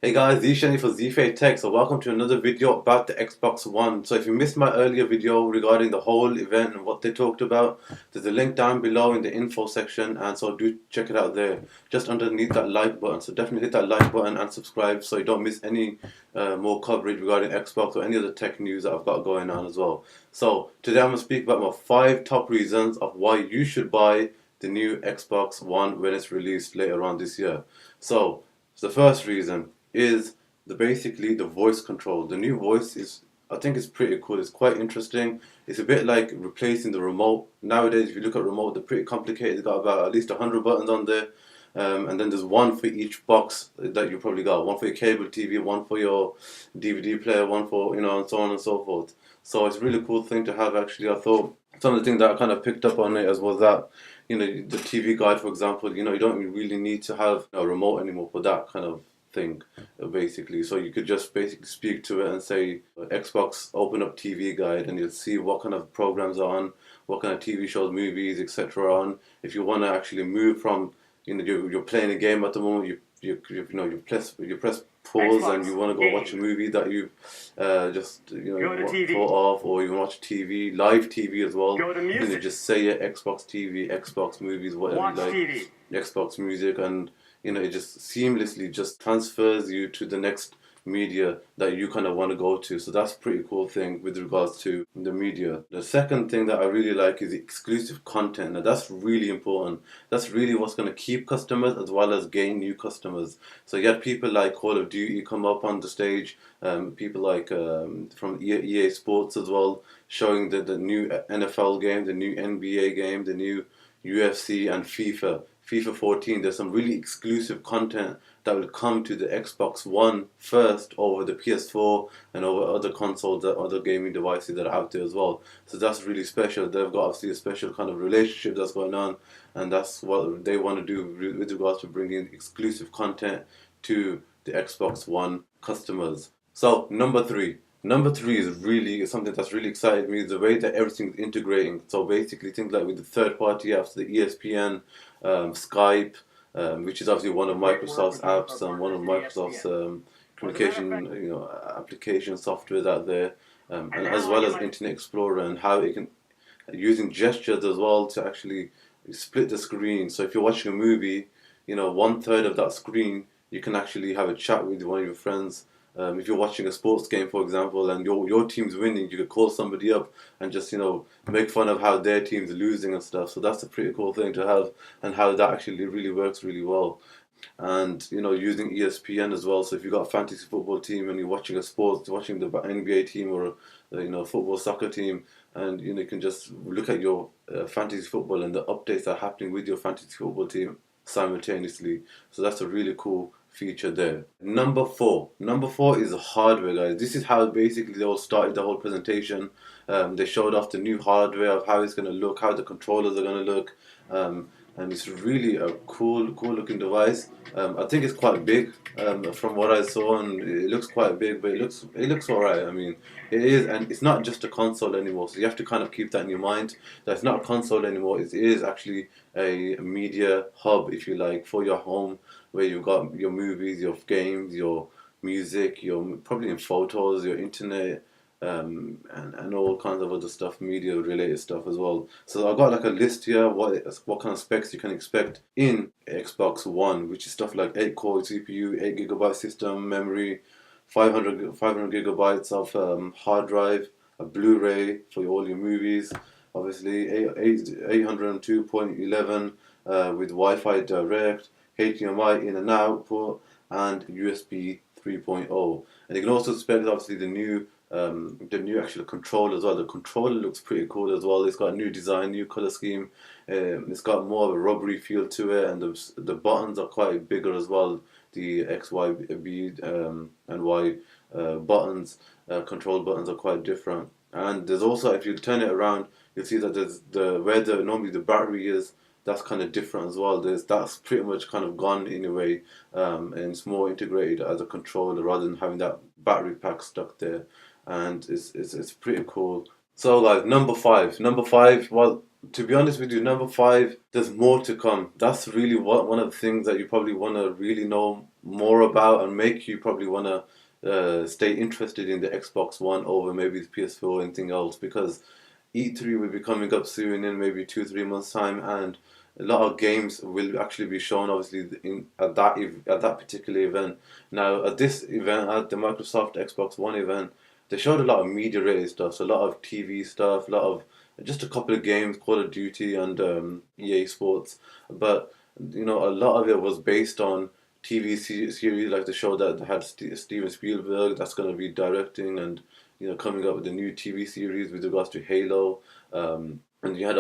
Hey guys, Zishan for ZFA Tech. So welcome to another video about the Xbox One. So if you missed my earlier video regarding the whole event and what they talked about, there's a link down below in the info section, and so do check it out there, just underneath that like button. So definitely hit that like button and subscribe so you don't miss any more coverage regarding Xbox or any other tech news that I've got going on as well. So today I'm going to speak about my 5 top reasons of why you should buy the new Xbox One when it's released later on this year. So the first reason is basically the voice control. The new voice is, I think it's pretty cool. It's quite interesting. It's a bit like replacing the remote. Nowadays, if you look at remote, they're pretty complicated. It's got about at least 100 buttons on there. And then there's one for each box that you probably got. One for your cable TV, one for your DVD player, one for, and so on and so forth. So it's a really cool thing to have actually. I thought some of the things that I kind of picked up on it as was that, the TV guide, for example, you don't really need to have a remote anymore for that kind of thing, basically. So you could just basically speak to it and say, Xbox open up TV guide, and you'll see what kind of programs are on, what kind of TV shows, movies, etc. are on. If you want to actually move from, you're playing a game at the moment, you press pause Xbox, and you want to go watch a movie that you've just thought of, or you watch TV, live TV as well. Go to music. Just say it, Xbox TV, Xbox movies, whatever watch you like, TV. Xbox music, and it just seamlessly just transfers you to the next media that you kind of want to go to. So that's a pretty cool thing with regards to the media. The second thing that I really like is the exclusive content. Now that's really important. That's really what's going to keep customers as well as gain new customers. So you had people like Call of Duty come up on the stage, people like from EA Sports as well, showing the new NFL game, the new NBA game, the new UFC and FIFA 14. There's some really exclusive content that will come to the Xbox One first over the PS4 and over other consoles, other gaming devices that are out there as well. So that's really special. They've got obviously a special kind of relationship that's going on, and that's what they want to do with regards to bringing exclusive content to the Xbox One customers. So number three is really something that's really excited me, the way that everything's integrating. So basically things like with the third party apps, the ESPN, Skype, which is obviously one of Microsoft's apps and one of Microsoft's communication application software out there, and as well as Internet Explorer, and how it can using gestures as well to actually split the screen. So if you're watching a movie, 1/3 of that screen you can actually have a chat with one of your friends. If you're watching a sports game, for example, and your team's winning, you could call somebody up and just make fun of how their team's losing and stuff. So that's a pretty cool thing to have, and how that actually really works really well. And using ESPN as well. So if you've got a fantasy football team and you're watching watching the NBA team or football soccer team, and you can just look at your fantasy football and the updates that are happening with your fantasy football team simultaneously. So that's a really cool feature there. Number four is the hardware, guys. This is how basically they all started the whole presentation. They showed off the new hardware of how it's going to look, how the controllers are going to look, and it's really a cool looking device. I think it's quite big from what I saw, and it looks quite big, but it looks alright. I mean, it is, and it's not just a console anymore. So you have to kind of keep that in your mind. That it's not a console anymore. It is actually a media hub, if you like, for your home, where you've got your movies, your games, your music, your probably in photos, your internet, and all kinds of other stuff, media related stuff as well. So I've got like a list here what kind of specs you can expect in Xbox One, which is stuff like 8-core CPU, 8 GB system memory, 500 gigabytes of hard drive, a Blu-ray for all your movies, obviously 802.11 with Wi-Fi direct, HDMI in and out port, and USB 3.0. And you can also expect obviously the new actual controller as well. The controller looks pretty cool as well. It's got a new design, new color scheme. It's got more of a rubbery feel to it, and the buttons are quite bigger as well. The X, Y, B, and Y buttons, control buttons are quite different. And there's also, if you turn it around, you'll see that there's where normally the battery is. That's kind of different as well. That's pretty much kind of gone in a way, and it's more integrated as a controller rather than having that battery pack stuck there. And it's pretty cool. So guys, number five. Well, to be honest with you, number five, there's more to come. That's really what one of the things that you probably want to really know more about and make you probably want to stay interested in the Xbox One over maybe the PS4 or anything else, because E3 will be coming up soon in maybe 2 3 months time, and a lot of games will actually be shown obviously at that particular event. Now at this event, at the Microsoft Xbox One event, they showed a lot of media related stuff, so a lot of TV stuff, a lot of just a couple of games, Call of Duty and EA Sports, but a lot of it was based on TV series, like the show that had Steven Spielberg that's going to be directing, and coming up with a new TV series with regards to Halo. And you had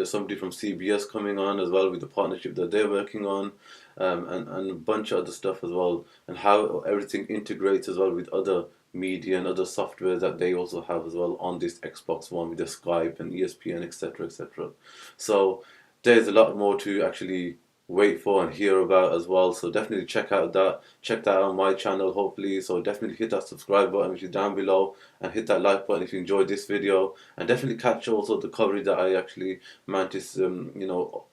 somebody from CBS coming on as well with the partnership that they're working on, and a bunch of other stuff as well, and how everything integrates as well with other media and other software that they also have as well on this Xbox One with the Skype and ESPN, etc., etc. So there's a lot more to actually wait for and hear about as well. So definitely check that out on my channel, hopefully. So definitely hit that subscribe button which is down below, and hit that like button if you enjoyed this video, and definitely catch also the coverage that I actually managed to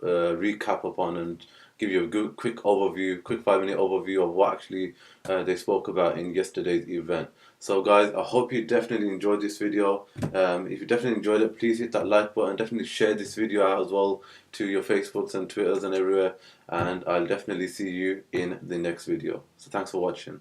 recap upon and give you a good quick 5-minute overview of what actually they spoke about in yesterday's event. So guys, I hope you definitely enjoyed this video. If you definitely enjoyed it, please hit that like button. Definitely share this video out as well to your Facebooks and Twitters and everywhere. And I'll definitely see you in the next video. So thanks for watching.